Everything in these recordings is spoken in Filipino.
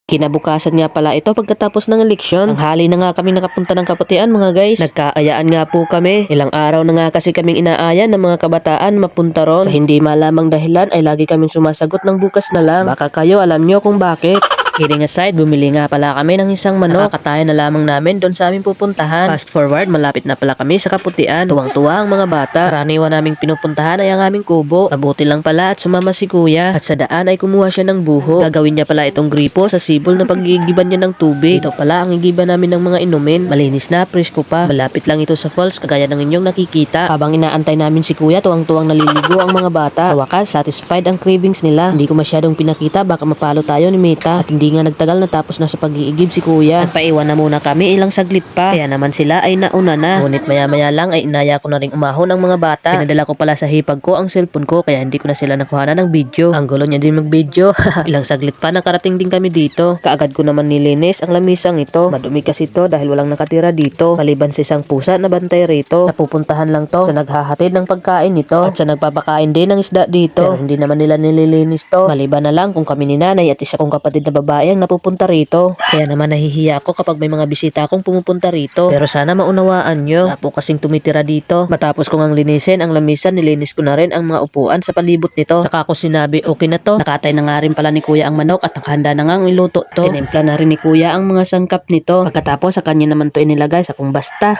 Kinabukasan nga pala ito pagkatapos ng eleksyon. Ang hali na nga kami nakapunta ng Kaputian mga guys. Nagkaayaan nga po kami. Ilang araw na nga kasi kaming inaaya ng mga kabataan mapunta ron. Sa hindi malamang dahilan ay lagi kaming sumasagot ng bukas na lang. Baka kayo alam nyo kung bakit. Kidding aside, bumili nga pala kami ng isang manok. Nakakataya na lamang namin doon sa aming pupuntahan. Fast forward, malapit na pala kami sa Kaputian. Tuwang-tuwa ang mga bata. Karaniwan naming pinupuntahan ay ang aming kubo. Mabuti lang pala at sumama si kuya. At sa daan ay kumuha siya ng buho. Gagawin niya pala itong gripo sa sibol na pag-iigiban niya ng tubig. Ito pala ang igiban namin ng mga inumin. Malinis na, presko pa. Malapit lang ito sa falls kagaya ng inyong nakikita. Habang inaantay namin si kuya, tuwang-tuwang naliligo ang mga bata. Sa wakas, satisfied ang cravings nila. Hindi ko masyadong pinakita, baka mapalo tayo ni Meta. At hindi nga nagtagal natapos na sa pag-iigib si kuya. At paiwan na muna kami ilang saglit pa. Kaya naman sila ay nauna na. Ngunit maya-maya lang ay inaya ko na rin umahon ang mga bata. Pinadala ko pala sa hipag ko ang cellphone ko kaya hindi ko na sila nakuha ng video. Ang gulo niya din mag-video. Ilang saglit pa nakarating din kami dito. Kaagad ko naman nilinis ang lamisang ito. Madumi kasi ito dahil walang nakatira dito. Maliban sa isang pusa na bantay rito. Napupuntahan lang to sa naghahatid ng pagkain nito. At sa nagpapakain din ng isda dito. Pero hindi naman nila nililinis to. Maliban na lang kung kami ni nanay at isa kong kapatid na babae ang napupunta rito. Kaya naman nahihiya ako kapag may mga bisita akong pumupunta rito. Pero sana maunawaan nyo. Wala po kasing tumitira dito. Matapos kong ang linisin ang lamisan, nilinis ko na rin ang mga upuan sa palibot nito. Saka ko sinabi okay na to. Nakatay na nga rin pala ni kuya ang manok at nakahanda na nga ang iluto to. Tinimpla na rin ni kuya ang mga sangkap nito. Pagkatapos sa kanya naman to inilagay sa kung basta.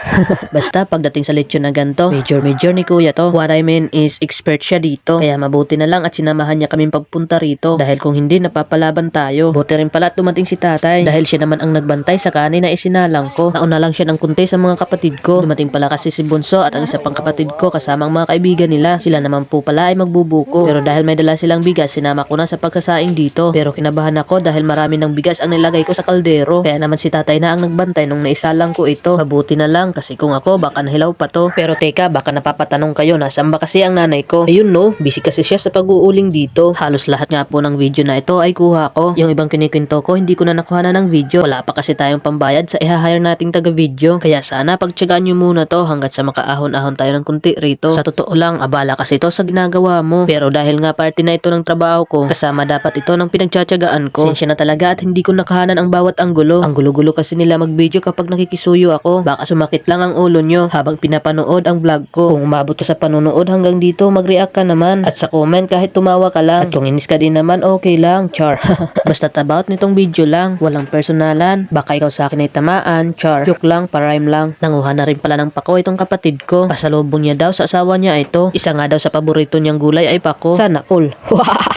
Basta pagdating sa lechon na ganto, major ni kuya to. What I mean is expert siya dito. Kaya mabuti na lang at sinamahan niya kaming pagpunta rito. Dahil kung hindi napapalaban tayo. Buti rin pala at dumating si tatay. Dahil siya naman ang nagbantay sa kanin na isinalang ko. Nauna lang siya ng kunti sa mga kapatid ko. Dumating pala kasi si Bunso at ang isa pang kapatid ko kasama ang mga kaibigan nila. Sila naman po pala ay magbubuko. Pero dahil may dala silang bigas, sinama ko na sa pagkasaing dito. Pero kinabahan ako dahil marami ng bigas ang nilagay ko sa kaldero. Kaya naman si tatay na ang nagbantay nung naisalang ko ito. Mabuti na lang kasi kung ako baka nahilaw pa to. Pero teka, baka napapatanong kayo nasaan ba kasi ang nanay ko? Ayun no, busy kasi siya sa pag-uuling dito. Halos lahat nga po ng video na ito ay kuha ko. Yung ibang kinikwento ko hindi ko na nakuha na ng video. Wala pa kasi tayong pambayad sa i-hire nating taga-video. Kaya sana pagtiyagaan nyo muna to hanggat sa makaahon-ahon tayo ng kunti rito. Sa totoo lang, abala kasi ito sa ginagawa mo. Pero dahil nga parte na ito ng trabaho ko, kasama dapat ito ng pinagtsatsagaan ko. Sensya na talaga at hindi ko nakahanan ang bawat anggulo. Ang gulo-gulo kasi nila mag-video kapag nakikisuyo ako. Baka sumakit lang ang ulo nyo habang pinapanood ang vlog ko. Kung umabot ka sa panonood hanggang dito, mag-react ka naman. At sa comment kahit tumawa ka lang. At kung inis ka din naman, okay lang. Char. Basta about nitong video lang. Walang personalan. Baka ikaw sa akin ay tamaan. Char. Joke lang, parime lang. Nanguha na rin pala ng pako itong kapatid ko. Pasalubong niya daw sa asawa niya ito. Isa nga daw sa paborito niyang gulay ay pako. Sana all.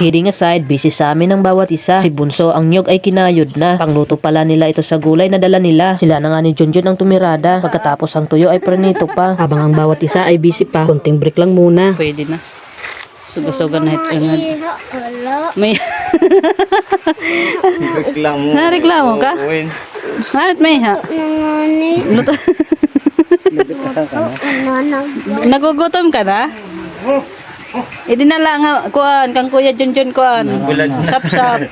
Kidding aside, busy sa amin ang bawat isa. Si Bunso ang nyog ay kinayod na. Pangluto pala nila ito sa gulay na dala nila. Sila na nga ni Junjun ang tumirada. Pagkatapos ang tuyo ay prenito pa. Habang ang bawat isa ay busy pa. Konting break lang muna. Pwede na. Suga-suga na ito. May... Reklamo. Nareklamo ka? Hanit may ha? Luto. Nagugutom ka na? Hindi na lang ha. Kuan, kang kuya Junjun kuan. Sap-sap.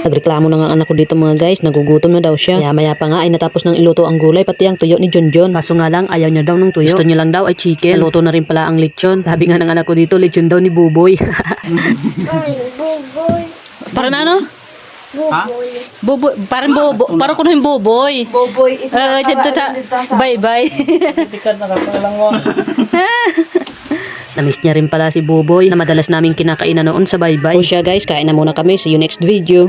Nagreklamo na nga ang anak ko dito mga guys, nagugutom na daw siya. Maya pa nga ay natapos ng iluto ang gulay pati ang tuyo ni Junjun. Kaso nga lang ayaw niya daw ng tuyo. Gusto niya lang daw ay chicken. Naluto na rin pala ang lechon. Sabi nga ng anak ko dito, lechon daw ni Buboy. Para na ano? Buboy. Buboy, parang bobo, parang kuno yung buboy. Boboy, Bye-bye. Tikat na kapalang mo. Namiss niya rin pala si Buboy na madalas naming kinakainan noon sa Baybay. O siya guys, kain na muna kami. See you next video.